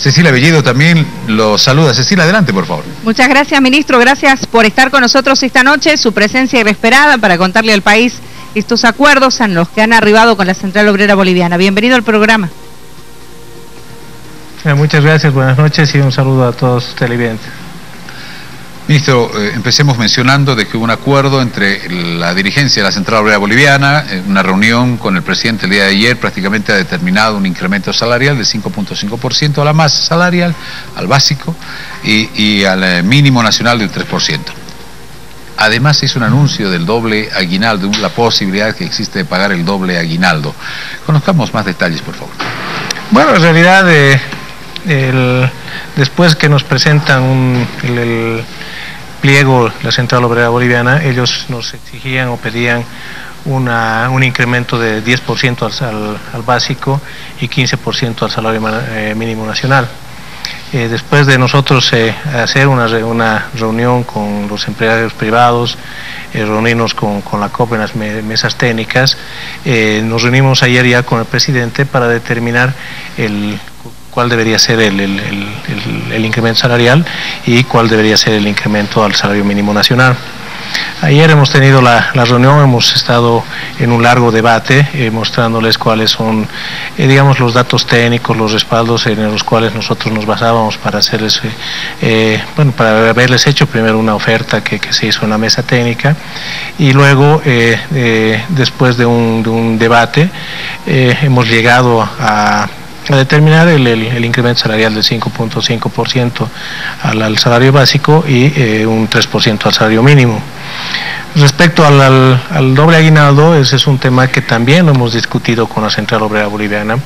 Cecilia Bellido también lo saluda. Cecilia, adelante, por favor. Muchas gracias, ministro. Gracias por estar con nosotros esta noche. Su presencia inesperada para contarle al país estos acuerdos en los que han arribado con la Central Obrera Boliviana. Bienvenido al programa. Muchas gracias, buenas noches y un saludo a todos los televidentes. Ministro, empecemos mencionando de que hubo un acuerdo entre la dirigencia de la Central Obrera Boliviana, una reunión con el presidente el día de ayer, prácticamente ha determinado un incremento salarial de 5.5% a la masa salarial, al básico, y al mínimo nacional del 3%. Además se hizo un anuncio del doble aguinaldo, la posibilidad que existe de pagar el doble aguinaldo. Conozcamos más detalles, por favor. Bueno, en realidad, después que nos presentan el pliego la Central Obrera Boliviana, ellos nos exigían o pedían un incremento de 10% al básico y 15% al salario mínimo nacional. Después de nosotros hacer una reunión con los empresarios privados, reunirnos con la COP en las mesas técnicas, nos reunimos ayer ya con el presidente para determinar cuál debería ser el incremento salarial y cuál debería ser el incremento al salario mínimo nacional. Ayer hemos tenido la reunión, hemos estado en un largo debate mostrándoles cuáles son, digamos, los datos técnicos, los respaldos en los cuales nosotros nos basábamos para hacerles, para haberles hecho primero una oferta que se hizo en la mesa técnica y luego, después de un debate, hemos llegado a determinar el incremento salarial del 5.5% al salario básico y un 3% al salario mínimo. Respecto al doble aguinaldo, ese es un tema que también lo hemos discutido con la Central Obrera Boliviana.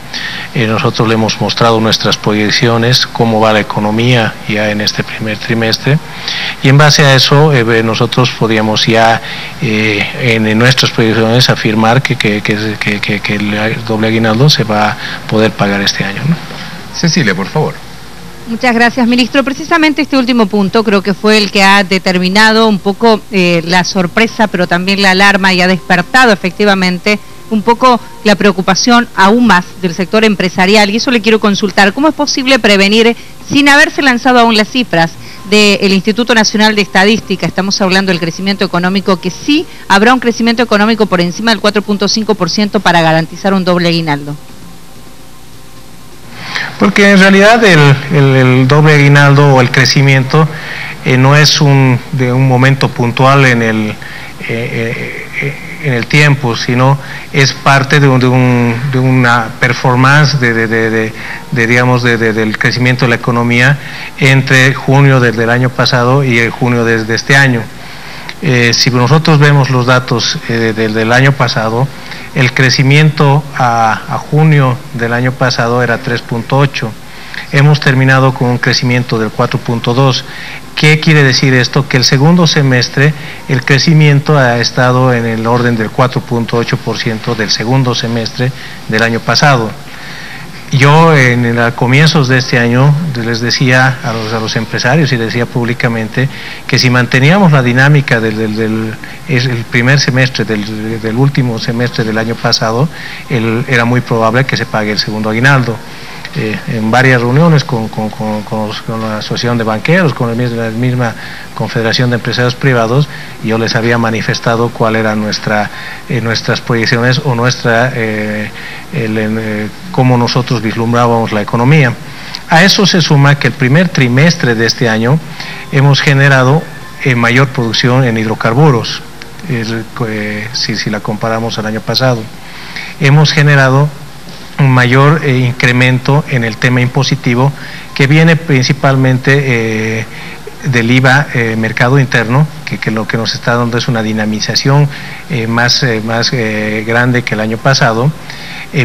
Nosotros le hemos mostrado nuestras proyecciones, cómo va la economía ya en este primer trimestre, y en base a eso nosotros podíamos ya en nuestras proyecciones afirmar que el doble aguinaldo se va a poder pagar este año, ¿no? Cecilia, por favor. Muchas gracias, ministro. Precisamente este último punto creo que fue el que ha determinado un poco la sorpresa, pero también la alarma, y ha despertado efectivamente un poco la preocupación aún más del sector empresarial. Y eso le quiero consultar. ¿Cómo es posible prevenir, sin haberse lanzado aún las cifras del Instituto Nacional de Estadística, estamos hablando del crecimiento económico, que sí habrá un crecimiento económico por encima del 4.5% para garantizar un doble aguinaldo? Porque en realidad el doble aguinaldo o el crecimiento no es de un momento puntual en el tiempo, sino es parte de una performance del crecimiento de la economía entre junio del año pasado y el junio de este año. Si nosotros vemos los datos del año pasado, el crecimiento a junio del año pasado era 3.8. Hemos terminado con un crecimiento del 4.2. ¿Qué quiere decir esto? Que el segundo semestre el crecimiento ha estado en el orden del 4.8% del segundo semestre del año pasado. Yo en comienzos de este año les decía a los empresarios y decía públicamente que si manteníamos la dinámica el primer semestre del último semestre del año pasado, era muy probable que se pague el segundo aguinaldo. En varias reuniones con la Asociación de Banqueros, con la misma Confederación de Empresarios Privados, yo les había manifestado cuál eran nuestras proyecciones o cómo nosotros vislumbrábamos la economía. A eso se suma que el primer trimestre de este año hemos generado mayor producción en hidrocarburos, si la comparamos al año pasado. Hemos generado un mayor incremento en el tema impositivo, que viene principalmente del IVA mercado interno, que lo que nos está dando es una dinamización más grande que el año pasado.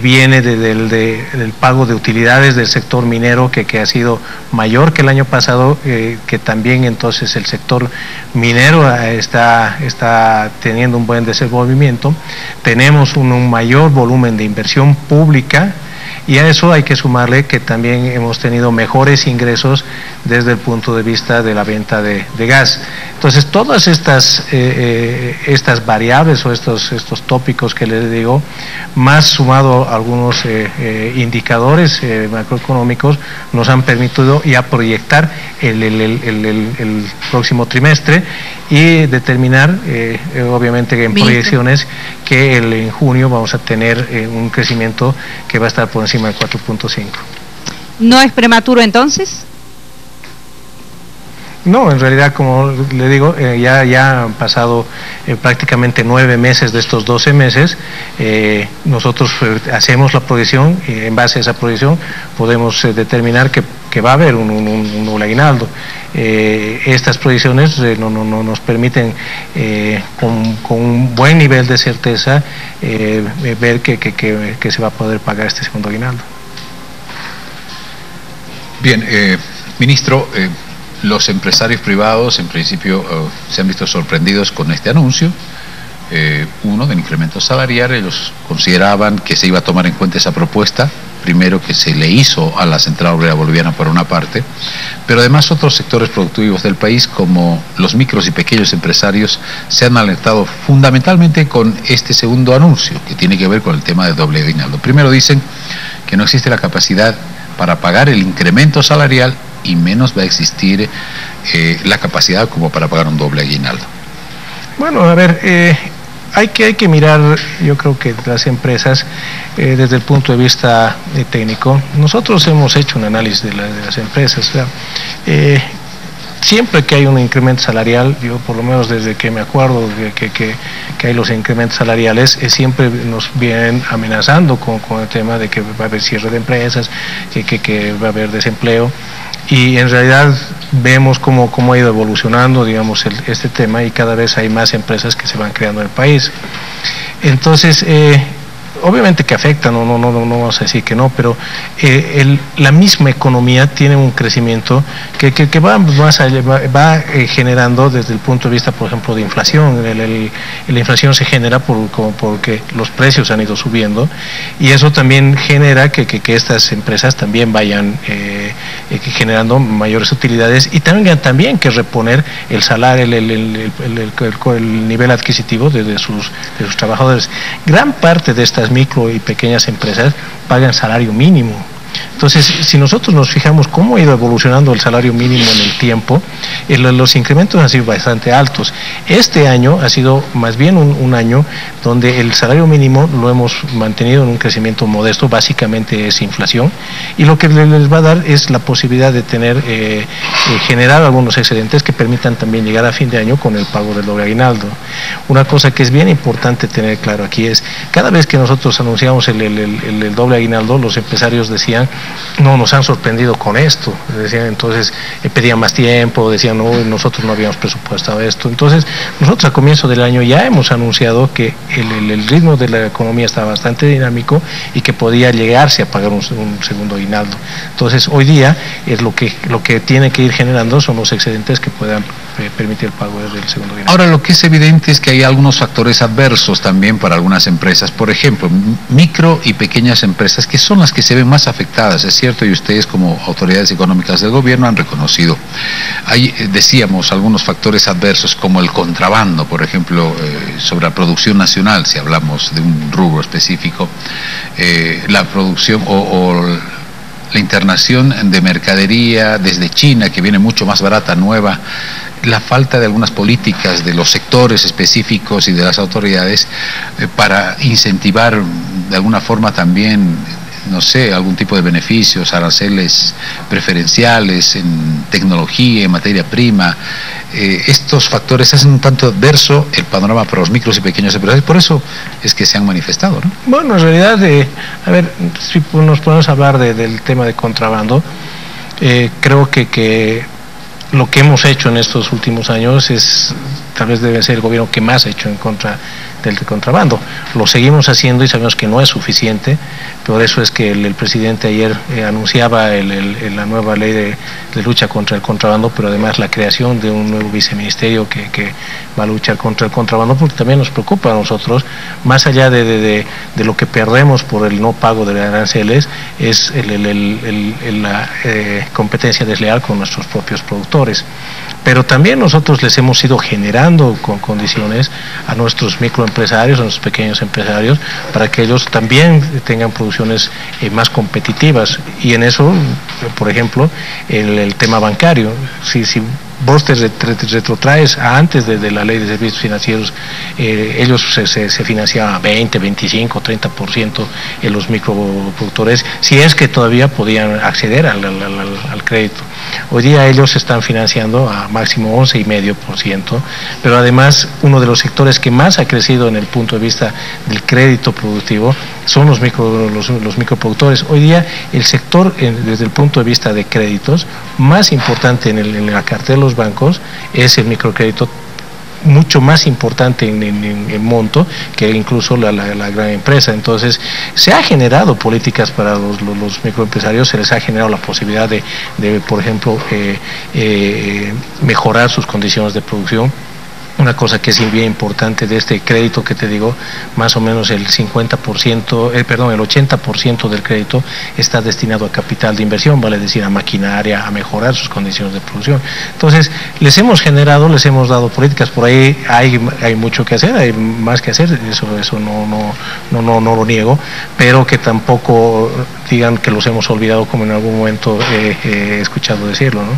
Viene del pago de utilidades del sector minero, que ha sido mayor que el año pasado, que también entonces el sector minero está teniendo un buen desenvolvimiento. Tenemos un mayor volumen de inversión pública Y a eso hay que sumarle que también hemos tenido mejores ingresos desde el punto de vista de la venta de gas. Entonces, todas estas variables o estos tópicos que les digo, más sumado a algunos indicadores macroeconómicos, nos han permitido ya proyectar el próximo trimestre y determinar, obviamente en proyecciones, que en junio vamos a tener un crecimiento que va a estar por encima del 4.5. ¿No es prematuro entonces? No, en realidad, como le digo, ya han pasado prácticamente 9 meses de estos 12 meses. Nosotros hacemos la proyección y en base a esa proyección podemos determinar que va a haber un nuevo aguinaldo. Estas proyecciones no nos permiten con un buen nivel de certeza ver que se va a poder pagar este segundo aguinaldo. Bien, ministro, los empresarios privados en principio se han visto sorprendidos con este anuncio. Uno, del incremento salarial. Ellos consideraban que se iba a tomar en cuenta esa propuesta, primero que se le hizo a la Central Obrera Boliviana por una parte, pero además otros sectores productivos del país, como los micros y pequeños empresarios, se han alertado fundamentalmente con este segundo anuncio, que tiene que ver con el tema del doble aguinaldo. Primero dicen que no existe la capacidad para pagar el incremento salarial y menos va a existir la capacidad como para pagar un doble aguinaldo. Bueno, a ver, hay que mirar, yo creo que las empresas desde el punto de vista técnico. Nosotros hemos hecho un análisis de las empresas. Siempre que hay un incremento salarial, yo por lo menos desde que me acuerdo que hay los incrementos salariales, siempre nos vienen amenazando con el tema de que va a haber cierre de empresas, que va a haber desempleo. Y en realidad vemos cómo ha ido evolucionando, digamos, este tema, y cada vez hay más empresas que se van creando en el país. Entonces, obviamente que afecta, no vamos a decir que no, pero la misma economía tiene un crecimiento que va más allá, va generando desde el punto de vista, por ejemplo, de inflación. La inflación se genera porque los precios han ido subiendo, y eso también genera que estas empresas también vayan generando mayores utilidades, y también que reponer el salario, el nivel adquisitivo de sus trabajadores. Gran parte de estas micro y pequeñas empresas pagan salario mínimo. Entonces, si nosotros nos fijamos cómo ha ido evolucionando el salario mínimo en el tiempo, los incrementos han sido bastante altos. Este año ha sido más bien un año donde el salario mínimo lo hemos mantenido en un crecimiento modesto, básicamente es inflación, y lo que les va a dar es la posibilidad de generar algunos excedentes que permitan también llegar a fin de año con el pago del doble aguinaldo. Una cosa que es bien importante tener claro aquí es, cada vez que nosotros anunciamos el doble aguinaldo, los empresarios decían: no, nos han sorprendido con esto. Decían, entonces pedían más tiempo, decían, no, nosotros no habíamos presupuestado esto. Entonces, nosotros a comienzo del año ya hemos anunciado que el ritmo de la economía está bastante dinámico y que podía llegarse a pagar un segundo aguinaldo. Entonces, hoy día es lo que tiene que ir generando son los excedentes que puedan permitir el pago del segundo aguinaldo. Ahora, lo que es evidente es que hay algunos factores adversos también para algunas empresas. Por ejemplo, micro y pequeñas empresas, que son las que se ven más afectadas, es cierto, y ustedes como autoridades económicas del gobierno han reconocido. Hay, decíamos, algunos factores adversos como el contrabando, por ejemplo, sobre la producción nacional, si hablamos de un rubro específico, la producción o la internación de mercadería desde China, que viene mucho más barata, nueva, la falta de algunas políticas de los sectores específicos y de las autoridades para incentivar de alguna forma también, no sé, algún tipo de beneficios, aranceles preferenciales en tecnología, en materia prima. Estos factores hacen un tanto adverso el panorama para los micros y pequeños empresarios, por eso es que se han manifestado, ¿no? Bueno, en realidad, a ver, si nos podemos hablar del tema de contrabando, creo que lo que hemos hecho en estos últimos años tal vez debe ser el gobierno que más ha hecho en contra del contrabando. Lo seguimos haciendo y sabemos que no es suficiente, por eso es que el presidente ayer anunciaba la nueva ley de lucha contra el contrabando, pero además la creación de un nuevo viceministerio que va a luchar contra el contrabando, porque también nos preocupa a nosotros, más allá de lo que perdemos por el no pago de aranceles, es la competencia desleal con nuestros propios productores. Pero también nosotros les hemos ido generando con condiciones a nuestros microempresarios, a nuestros pequeños empresarios, para que ellos también tengan producciones más competitivas. Y en eso, por ejemplo, el tema bancario. Si vos te retrotraes a antes de la ley de servicios financieros, ellos se financiaban 20, 25, 30% en los microproductores, si es que todavía podían acceder al crédito. Hoy día ellos se están financiando a máximo 11,5%, pero además uno de los sectores que más ha crecido en el punto de vista del crédito productivo son los microproductores. Hoy día el sector, desde el punto de vista de créditos, más importante en la cartera de los bancos es el microcrédito, mucho más importante en monto que incluso la gran empresa. Entonces se ha generado políticas para los microempresarios, se les ha generado la posibilidad de por ejemplo, mejorar sus condiciones de producción. Una cosa que es bien importante de este crédito que te digo, más o menos el 80% del crédito está destinado a capital de inversión, vale decir a maquinaria, a mejorar sus condiciones de producción. Entonces, les hemos dado políticas, por ahí hay mucho que hacer, hay más que hacer, eso no lo niego, pero que tampoco digan que los hemos olvidado, como en algún momento he escuchado decirlo, ¿no?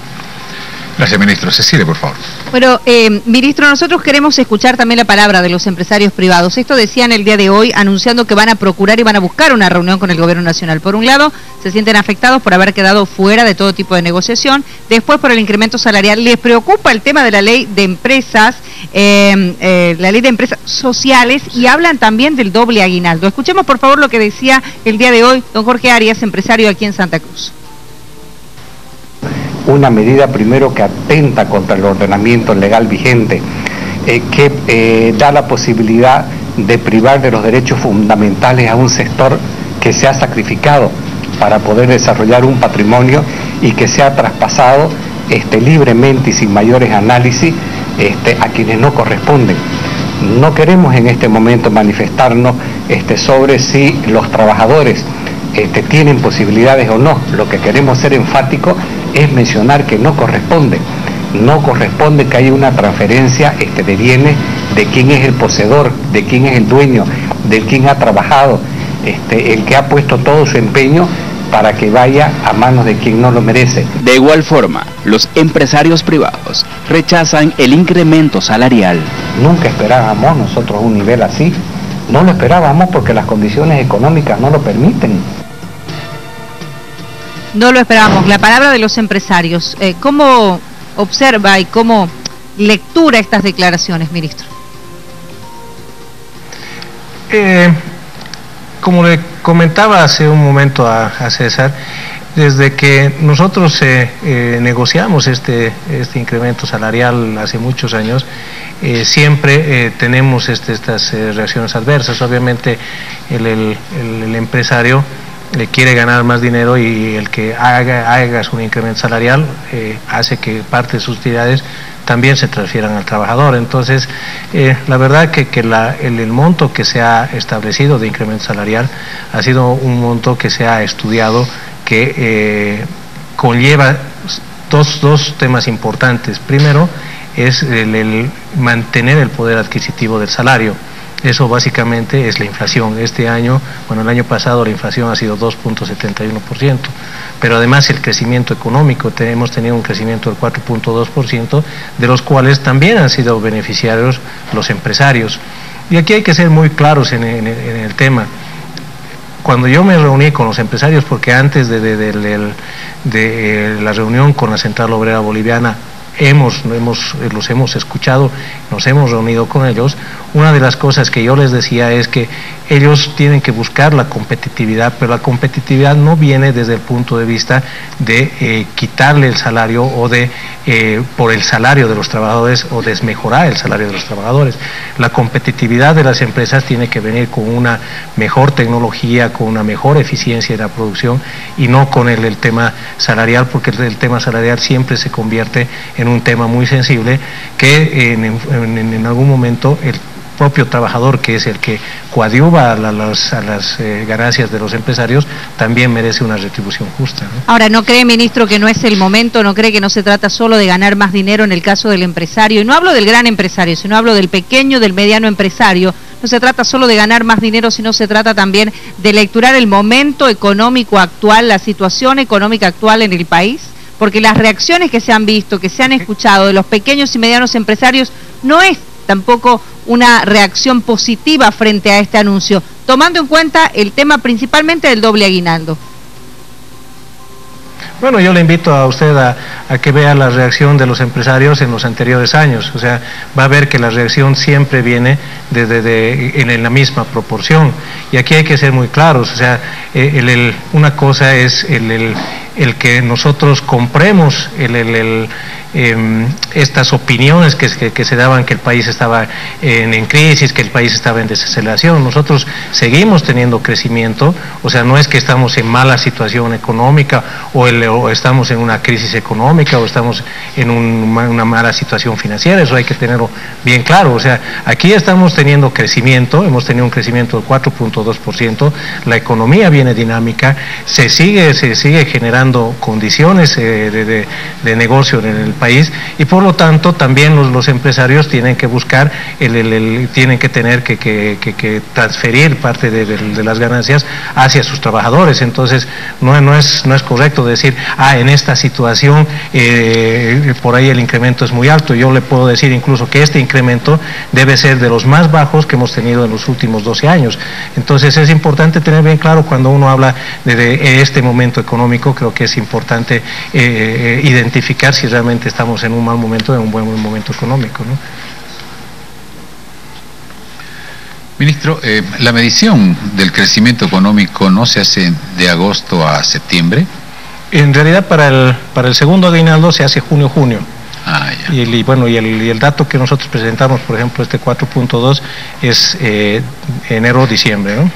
Gracias, ministro. Cecilia, por favor. Bueno, ministro, nosotros queremos escuchar también la palabra de los empresarios privados. Esto decían el día de hoy, anunciando que van a procurar y van a buscar una reunión con el gobierno nacional. Por un lado, se sienten afectados por haber quedado fuera de todo tipo de negociación. Después, por el incremento salarial. Les preocupa el tema de la ley de empresas, la ley de empresas sociales, y hablan también del doble aguinaldo. Escuchemos, por favor, lo que decía el día de hoy don Jorge Arias, empresario aquí en Santa Cruz. Una medida primero que atenta contra el ordenamiento legal vigente, que da la posibilidad de privar de los derechos fundamentales a un sector que se ha sacrificado para poder desarrollar un patrimonio y que se ha traspasado libremente y sin mayores análisis a quienes no corresponden. No queremos en este momento manifestarnos sobre si los trabajadores tienen posibilidades o no. Lo que queremos ser enfáticos es mencionar que no corresponde que haya una transferencia de bienes de quién es el poseedor, de quién es el dueño, de quién ha trabajado, el que ha puesto todo su empeño para que vaya a manos de quien no lo merece. De igual forma, los empresarios privados rechazan el incremento salarial. Nunca esperábamos nosotros un nivel así, no lo esperábamos porque las condiciones económicas no lo permiten. No lo esperábamos. La palabra de los empresarios. ¿Cómo observa y cómo lectura estas declaraciones, ministro? Como le comentaba hace un momento a César, desde que nosotros negociamos este incremento salarial hace muchos años, siempre tenemos estas reacciones adversas. Obviamente el empresario quiere ganar más dinero, y el que haga un incremento salarial hace que parte de sus utilidades también se transfieran al trabajador. Entonces, la verdad que el monto que se ha establecido de incremento salarial ha sido un monto que se ha estudiado, que conlleva dos temas importantes. Primero es el mantener el poder adquisitivo del salario. Eso básicamente es la inflación. Este año, el año pasado la inflación ha sido 2.71%, pero además el crecimiento económico, hemos tenido un crecimiento del 4.2%, de los cuales también han sido beneficiarios los empresarios. Y aquí hay que ser muy claros en el tema. Cuando yo me reuní con los empresarios, porque antes de la reunión con la Central Obrera Boliviana, los hemos escuchado, nos hemos reunido con ellos, una de las cosas que yo les decía es que ellos tienen que buscar la competitividad, pero la competitividad no viene desde el punto de vista de quitarle el salario o por el salario de los trabajadores o desmejorar el salario de los trabajadores. La competitividad de las empresas tiene que venir con una mejor tecnología, con una mejor eficiencia en la producción, y no con el tema salarial, porque el tema salarial siempre se convierte en un tema muy sensible que en algún momento el propio trabajador, que es el que coadyuva a las ganancias de los empresarios, también merece una retribución justa, ¿no? Ahora, ¿no cree, ministro, que no es el momento? ¿No cree que no se trata solo de ganar más dinero en el caso del empresario? Y no hablo del gran empresario, sino hablo del pequeño, del mediano empresario. No se trata solo de ganar más dinero, sino se trata también de lecturar el momento económico actual, la situación económica actual en el país, porque las reacciones que se han visto, que se han escuchado de los pequeños y medianos empresarios, no es tampoco una reacción positiva frente a este anuncio, tomando en cuenta el tema principalmente del doble aguinaldo. Bueno, yo le invito a usted a que vea la reacción de los empresarios en los anteriores años. O sea, va a ver que la reacción siempre viene en la misma proporción. Y aquí hay que ser muy claros. O sea, una cosa es el que nosotros compremos estas opiniones que se daban, que el país estaba en crisis, que el país estaba en desaceleración. Nosotros seguimos teniendo crecimiento, o sea, no es que estamos en mala situación económica o estamos en una crisis económica o estamos en una mala situación financiera, eso hay que tenerlo bien claro. O sea, aquí estamos teniendo crecimiento, hemos tenido un crecimiento del 4.2%, la economía viene dinámica, se sigue generando condiciones de negocio en el país, y por lo tanto también los empresarios tienen que buscar, tienen que tener que transferir parte de las ganancias hacia sus trabajadores. Entonces no es correcto decir, en esta situación por ahí el incremento es muy alto. Yo le puedo decir incluso que este incremento debe ser de los más bajos que hemos tenido en los últimos 12 años. Entonces es importante tener bien claro cuando uno habla de este momento económico, creo que es importante identificar si realmente estamos en un mal momento o en un buen momento económico, ¿no? Ministro, la medición del crecimiento económico no se hace de agosto a septiembre. En realidad para el segundo aguinaldo se hace junio-junio. Ya. Y el dato que nosotros presentamos, por ejemplo, este 4.2 es enero-diciembre, ¿no?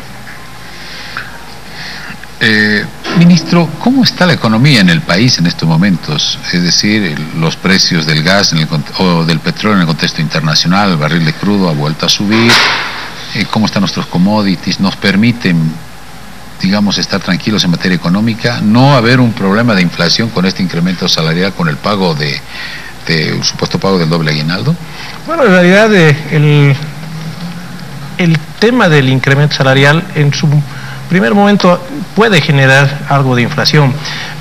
Ministro, ¿cómo está la economía en el país en estos momentos? Es decir, los precios del gas o del petróleo en el contexto internacional, el barril de crudo ha vuelto a subir. ¿Cómo están nuestros commodities? ¿Nos permiten, digamos, estar tranquilos en materia económica? ¿No haber un problema de inflación con este incremento salarial, con el pago el supuesto pago del doble aguinaldo? Bueno, en realidad el tema del incremento salarial en su primer momento puede generar algo de inflación,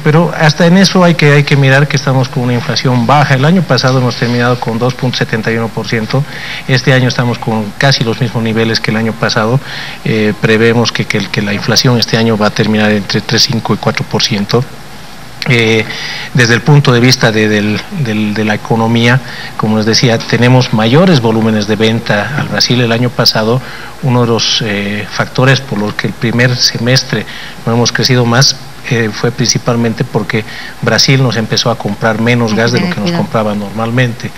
pero hasta en eso hay que mirar que estamos con una inflación baja. El año pasado hemos terminado con 2.71%, este año estamos con casi los mismos niveles que el año pasado. Prevemos que la inflación este año va a terminar entre 3,5 y 4%. Desde el punto de vista de la economía, como les decía, tenemos mayores volúmenes de venta al Brasil. El año pasado, uno de los factores por los que el primer semestre no hemos crecido más fue principalmente porque Brasil nos empezó a comprar menos gas de lo que nos compraba normalmente.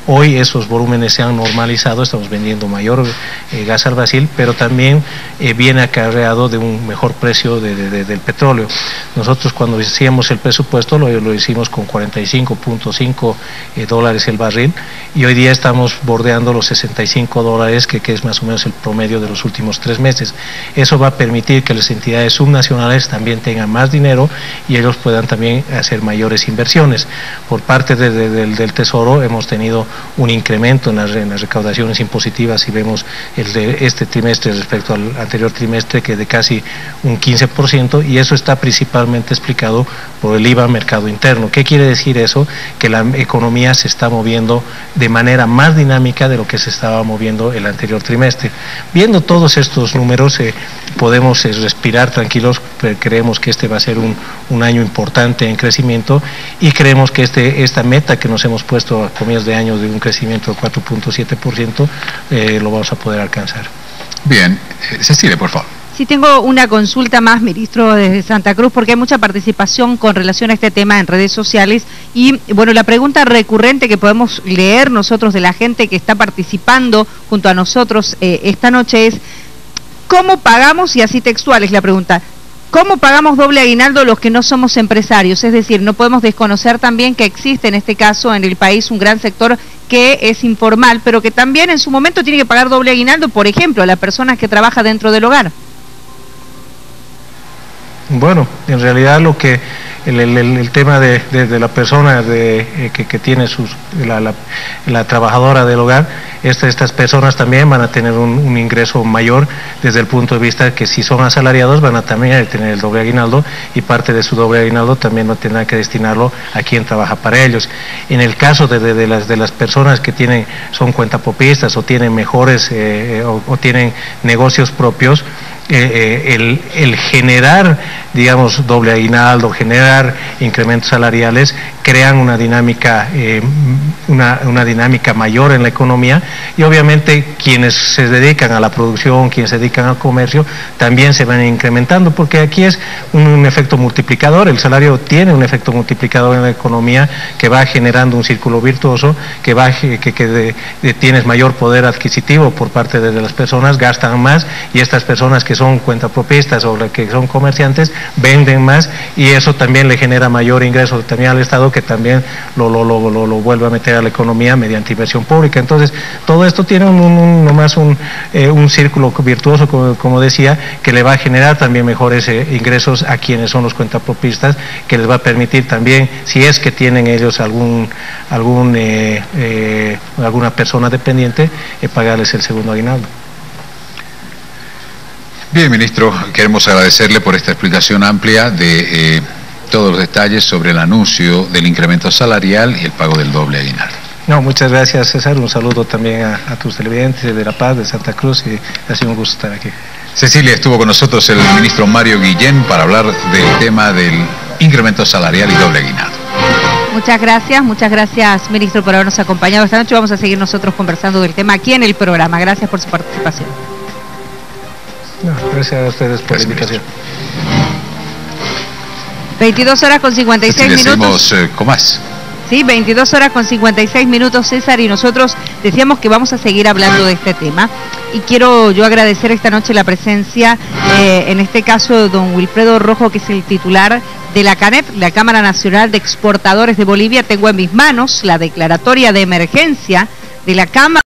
Hoy esos volúmenes se han normalizado, estamos vendiendo mayor gas al Brasil, pero también viene acarreado de un mejor precio del petróleo. Nosotros cuando hacíamos el presupuesto lo hicimos con $45.5 el barril, y hoy día estamos bordeando los $65, que es más o menos el promedio de los últimos 3 meses. Eso va a permitir que las entidades subnacionales también tengan más dinero y ellos puedan también hacer mayores inversiones. Por parte del Tesoro hemos tenido un incremento en las recaudaciones impositivas, si vemos el de este trimestre respecto al anterior trimestre, que de casi un 15%, y eso está principalmente explicado por el IVA mercado interno. ¿Qué quiere decir eso? Que la economía se está moviendo de manera más dinámica de lo que se estaba moviendo el anterior trimestre. Viendo todos estos números podemos respirar tranquilos. Creemos que este va a ser un año importante en crecimiento, y creemos que esta meta que nos hemos puesto a comienzos de año de un crecimiento del 4.7% lo vamos a poder alcanzar. Bien, Cecilia, por favor. Sí, tengo una consulta más, ministro, desde Santa Cruz, porque hay mucha participación con relación a este tema en redes sociales, y bueno, la pregunta recurrente que podemos leer nosotros de la gente que está participando junto a nosotros esta noche es: ¿cómo pagamos? Y así textual es la pregunta: ¿Cómo pagamos doble aguinaldo los que no somos empresarios? Es decir, no podemos desconocer también que existe en este caso en el país un gran sector que es informal, pero que también en su momento tiene que pagar doble aguinaldo, por ejemplo, a las personas que trabajan dentro del hogar. Bueno, en realidad lo que el tema de la persona que tiene la trabajadora del hogar, estas personas también van a tener un ingreso mayor desde el punto de vista que si son asalariados van a también tener el doble aguinaldo y parte de su doble aguinaldo también no tendrán que destinarlo a quien trabaja para ellos. En el caso de las personas que son cuentapropistas o tienen mejores o tienen negocios propios, el generar, digamos, doble aguinaldo, generar incrementos salariales, crean una dinámica mayor en la economía y obviamente quienes se dedican a la producción, quienes se dedican al comercio, también se van incrementando, porque aquí es un efecto multiplicador, el salario tiene un efecto multiplicador en la economía que va generando un círculo virtuoso, que tienes mayor poder adquisitivo por parte de las personas, gastan más y estas personas que son cuentapropistas o que son comerciantes venden más y eso también le genera mayor ingreso también al Estado, que también lo vuelve a meter a la economía mediante inversión pública. Entonces todo esto tiene un círculo virtuoso, como decía, que le va a generar también mejores ingresos a quienes son los cuentapropistas, que les va a permitir también, si es que tienen ellos alguna persona dependiente, pagarles el segundo aguinaldo. Bien, ministro, queremos agradecerle por esta explicación amplia de todos los detalles sobre el anuncio del incremento salarial y el pago del doble aguinaldo. No, muchas gracias, César. Un saludo también a tus televidentes de La Paz, de Santa Cruz, y ha sido un gusto estar aquí. Cecilia, estuvo con nosotros el ministro Mario Guillén para hablar del tema del incremento salarial y doble aguinaldo. Muchas gracias, ministro, por habernos acompañado esta noche. Vamos a seguir nosotros conversando del tema aquí en el programa. Gracias por su participación. No, gracias a ustedes por la invitación. 22 horas con 56 minutos. Seguimos con más. Sí, 22 horas con 56 minutos, César, y nosotros decíamos que vamos a seguir hablando de este tema. Y quiero yo agradecer esta noche la presencia, en este caso, de don Wilfredo Rojo, que es el titular de la CANEP, la Cámara Nacional de Exportadores de Bolivia. Tengo en mis manos la declaratoria de emergencia de la Cámara.